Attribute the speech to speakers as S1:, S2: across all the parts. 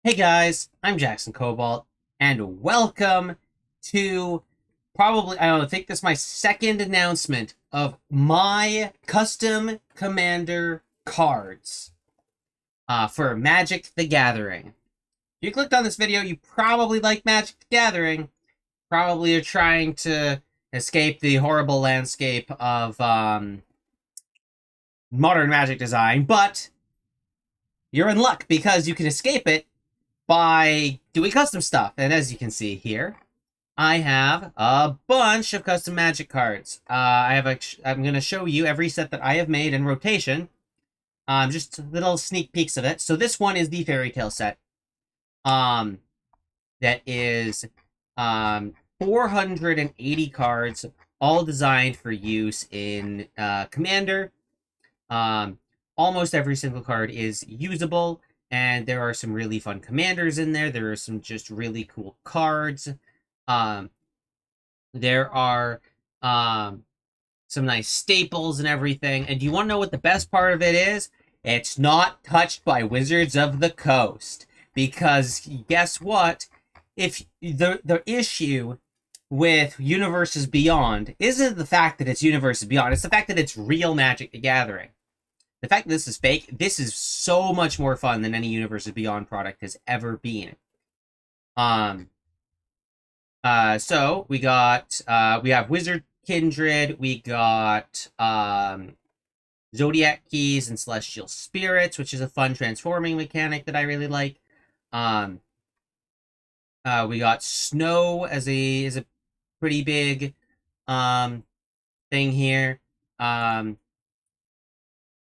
S1: Hey guys, I'm Jackson Cobalt, and welcome to probably, I don't know, I think this is my second announcement of my custom commander cards for Magic the Gathering. If you clicked on this video, you probably like Magic the Gathering, probably are trying to escape the horrible landscape of modern Magic design, but you're in luck because you can escape it by doing custom stuff. And as you can see here, I have a bunch of custom Magic cards. I'm going to show you every set that I have made in rotation. Just little sneak peeks of it. So this one is the Fairy Tale set. That is 480 cards, all designed for use in Commander. Almost every single card is usable, and there are some really fun commanders in there. There are some just really cool cards. There are some nice staples and everything. And do you want to know what the best part of it is? It's not touched by Wizards of the Coast. Because guess what? If the issue with Universes Beyond isn't the fact that it's Universes Beyond, it's the fact that it's real Magic the Gathering. The fact that this is fake, this is so much more fun than any Universes Beyond product has ever been. So we have Wizard Kindred, we got Zodiac Keys and Celestial Spirits, which is a fun transforming mechanic that I really like. We got Snow as a pretty big thing here.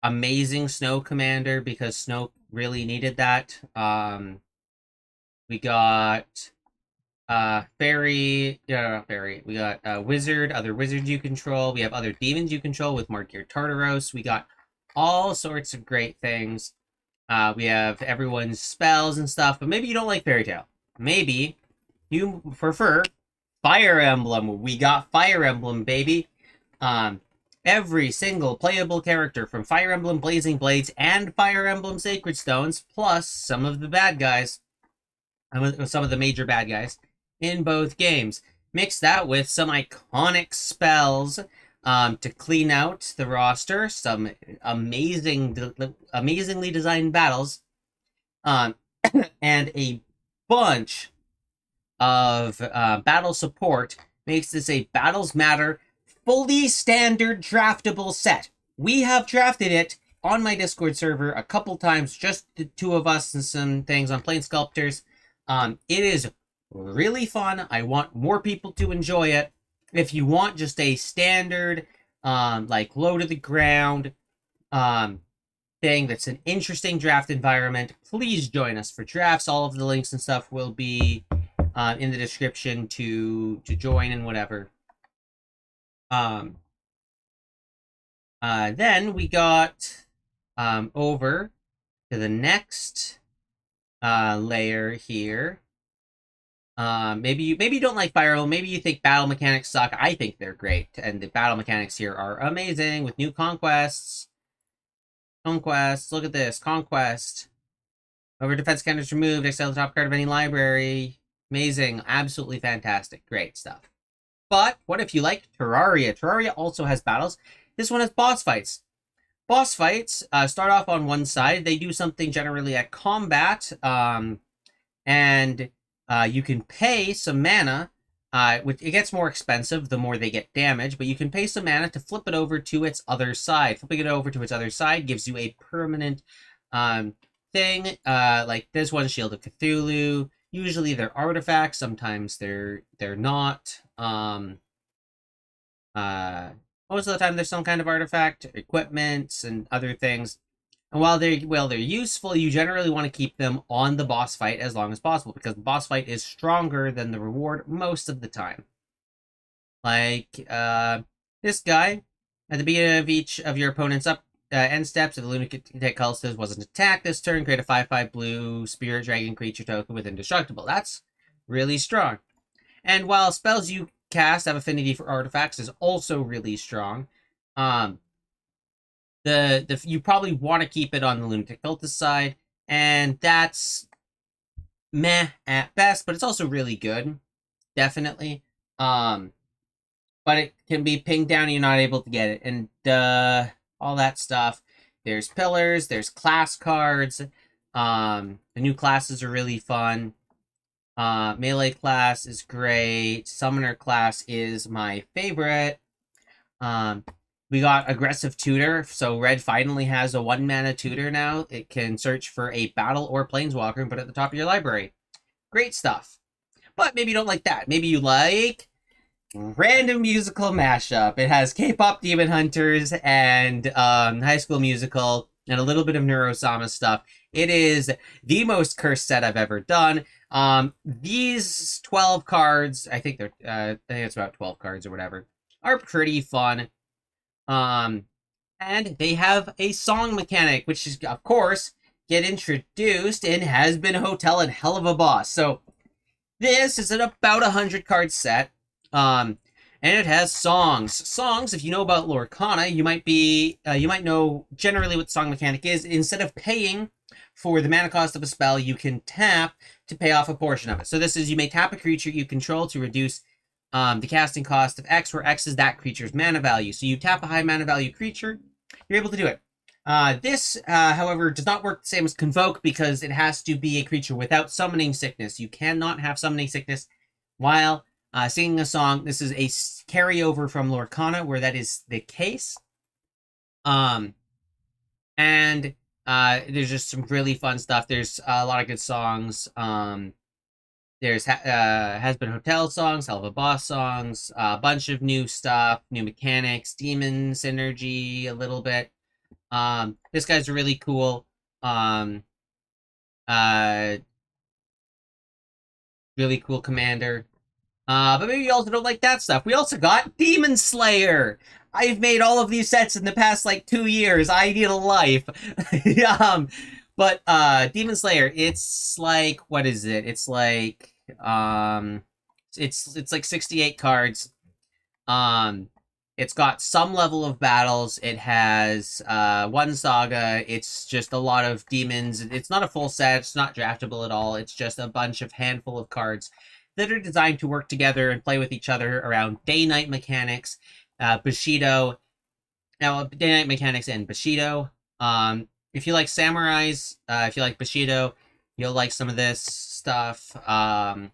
S1: Amazing Snow Commander because Snow really needed that. We got Fairy, not Fairy. We got Wizard, other wizards you control. We have other demons you control with Markir Tartaros. We got all sorts of great things. We have everyone's spells and stuff, but maybe you don't like Fairy Tale. Maybe you prefer Fire Emblem. We got Fire Emblem, baby. Every single playable character from Fire Emblem Blazing Blades and Fire Emblem Sacred Stones, plus some of the bad guys, some of the major bad guys in both games. Mix that with some iconic spells to clean out the roster, some amazingly designed battles, and a bunch of battle support makes this a Battles Matter fully standard draftable set. We have drafted it on my Discord server a couple times, just the two of us and some things on Plane Sculptors. It is really fun. I want more people to enjoy it. If you want just a standard, like low to the ground thing that's an interesting draft environment, please join us for drafts. All of the links and stuff will be in the description to join and whatever. Then we got over to the next layer here. Maybe you don't like Fire Emblem. Maybe you think battle mechanics suck. I think they're great, and the battle mechanics here are amazing with new conquests. Conquest. Look at this conquest. Over defense counters removed. Exile the top card of any library. Amazing. Absolutely fantastic. Great stuff. But what if you like Terraria? Terraria also has battles. This one has boss fights. Boss fights start off on one side. They do something generally at combat, and you can pay some mana. It gets more expensive the more they get damage, but you can pay some mana to flip it over to its other side. Flipping it over to its other side gives you a permanent thing, like this one, Shield of Cthulhu. Usually they're artifacts, sometimes they're not. Most of the time there's some kind of artifact, equipment, and other things. And while they're useful, you generally want to keep them on the boss fight as long as possible, because the boss fight is stronger than the reward most of the time. Like this guy, at the beginning of each of your opponent's end steps, if the Lunatic Cultist wasn't attacked this turn, create a 5/5 blue Spirit Dragon creature token with Indestructible. That's really strong. And while spells you cast have affinity for artifacts is also really strong, you probably want to keep it on the Lunatic Cultist side, and that's meh at best, but it's also really good, definitely. Um, but it can be pinged down and you're not able to get it, and all that stuff. There's pillars, there's class cards. The new classes are really fun. Melee class is great. Summoner class is my favorite. We got aggressive tutor, so red finally has a 1-mana tutor now. It can search for a battle or planeswalker and put it at the top of your library. Great stuff. But maybe you don't like that. Maybe you like random musical mashup. It has K-pop Demon Hunters and High School Musical and a little bit of Neurosama stuff. It is the most cursed set I've ever done. These 12 cards, I think it's about 12 cards or whatever, are pretty fun. And they have a song mechanic, which is, of course, get introduced in Has-Been Hotel and Helluva Boss. So this is an about 100 card set. And it has songs. Songs, if you know about Lorcana, you might know generally what the song mechanic is. Instead of paying for the mana cost of a spell, you can tap to pay off a portion of it. So this is, you may tap a creature you control to reduce the casting cost of X, where X is that creature's mana value. So you tap a high mana value creature, you're able to do it. This, however, does not work the same as Convoke because it has to be a creature without summoning sickness. You cannot have summoning sickness while singing a song. This is a carryover from Lorcana where that is the case. And there's just some really fun stuff. There's a lot of good songs. There's Has-Been Hotel songs, Helluva Boss songs, a bunch of new stuff, new mechanics, demon synergy a little bit. This guy's really cool. Really cool commander. But maybe you also don't like that stuff. We also got Demon Slayer. I've made all of these sets in the past, 2 years. I need a life. But Demon Slayer, it's what is it? It's it's 68 cards. It's got some level of battles. It has one saga. It's just a lot of demons. It's not a full set. It's not draftable at all. It's just a bunch of handful of cards that are designed to work together and play with each other around day-night mechanics, Bushido. Now, day-night mechanics and Bushido. If you like samurais, if you like Bushido, you'll like some of this stuff. Sound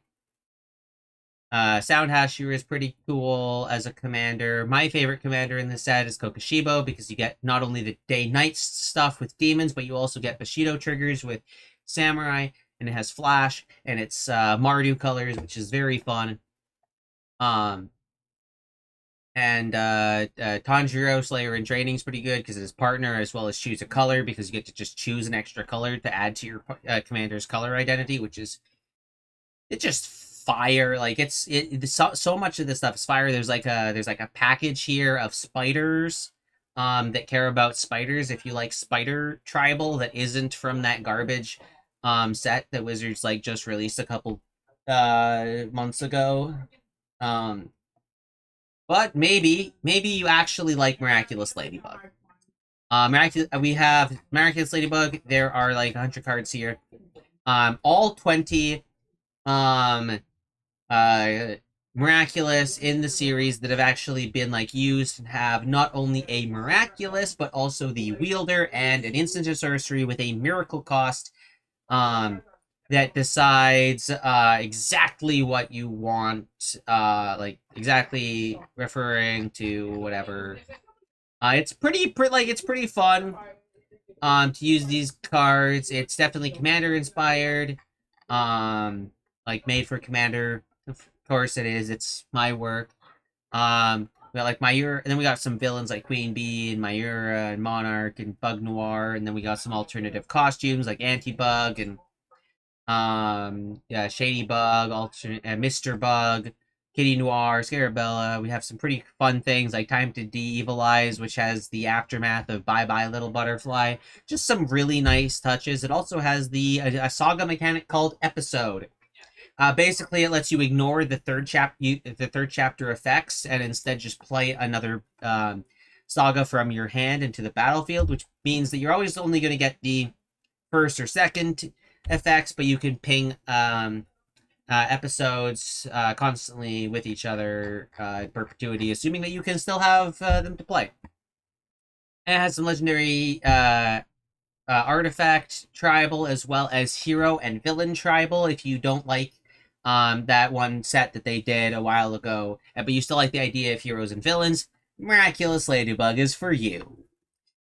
S1: Hashira is pretty cool as a commander. My favorite commander in this set is Kokushibo because you get not only the day-night stuff with demons, but you also get Bushido triggers with samurai, and it has flash, and it's Mardu colors, which is very fun. And Tanjiro Slayer and Draining is pretty good because it's partner as well as choose a color, because you get to just choose an extra color to add to your commander's color identity, which is just fire. So much of this stuff is fire. There's a package here of spiders that care about spiders. If you like spider tribal that isn't from that garbage set that Wizards just released a couple months ago. But maybe you actually like Miraculous Ladybug. We have Miraculous Ladybug. There are 100 cards here. All 20 Miraculous in the series that have actually been used and have not only a Miraculous but also the Wielder and an instant or sorcery with a miracle cost that decides exactly what you want, exactly referring to whatever. It's pretty fun to use these cards. It's definitely commander inspired, made for commander. Of course it is. It's my work. We got Myura, and then we got some villains like Queen Bee and Myura and Monarch and Bug Noir, and then we got some alternative costumes like Anti-Bug and Shady Bug, Mr. Bug, Kitty Noir, Scarabella. We have some pretty fun things like Time to De-Evilize, which has the aftermath of Bye Bye Little Butterfly. Just some really nice touches. It also has a saga mechanic called Episode. Basically, it lets you ignore the third chapter effects and instead just play another saga from your hand into the battlefield, which means that you're always only going to get the first or second effects, but you can ping episodes constantly with each other in perpetuity, assuming that you can still have them to play. And it has some legendary artifact tribal as well as hero and villain tribal if you don't like that one set that they did a while ago, but you still like the idea of heroes and villains. Miraculous Ladybug is for you.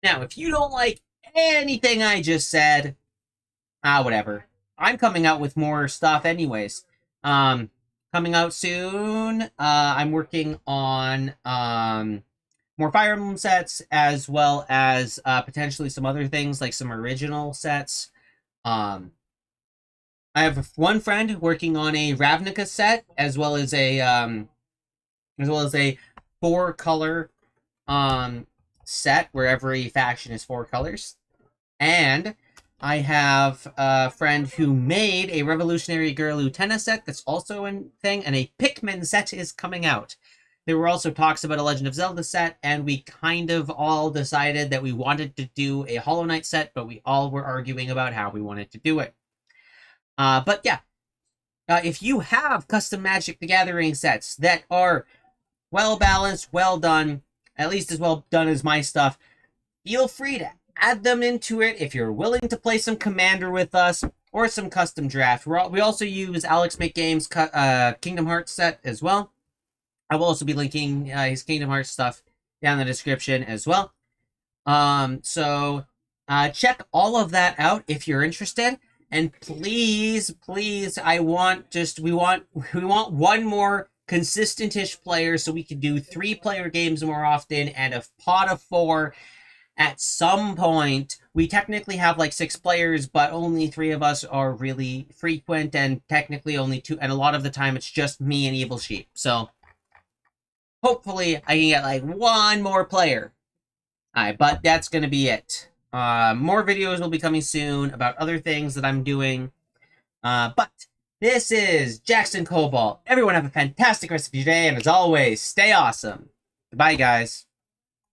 S1: Now, if you don't like anything I just said, whatever. I'm coming out with more stuff anyways. Coming out soon. I'm working on more Fire Emblem sets, as well as potentially some other things like some original sets. I have one friend working on a Ravnica set, as well as a 4-color set where every faction is 4 colors. And I have a friend who made a Revolutionary Girl Utena set that's also a thing, and a Pikmin set is coming out. There were also talks about a Legend of Zelda set, and we kind of all decided that we wanted to do a Hollow Knight set, but we all were arguing about how we wanted to do it. But yeah, if you have custom Magic the Gathering sets that are well balanced, well done, at least as well done as my stuff, feel free to add them into it if you're willing to play some Commander with us or some custom draft. We also use Alex McGame's Kingdom Hearts set as well. I will also be linking his Kingdom Hearts stuff down in the description as well. So check all of that out if you're interested. And please, we want one more consistent-ish player so we can do 3-player games more often and a pot of 4 at some point. We technically have like 6 players, but only 3 of us are really frequent, and technically only 2, and a lot of the time it's just me and Evil Sheep. So hopefully I can get like 1 more player. Alright, but that's gonna be it. More videos will be coming soon about other things that I'm doing. But this is Jackson Cobalt. Everyone have a fantastic rest of your day, and as always, stay awesome. Goodbye, guys.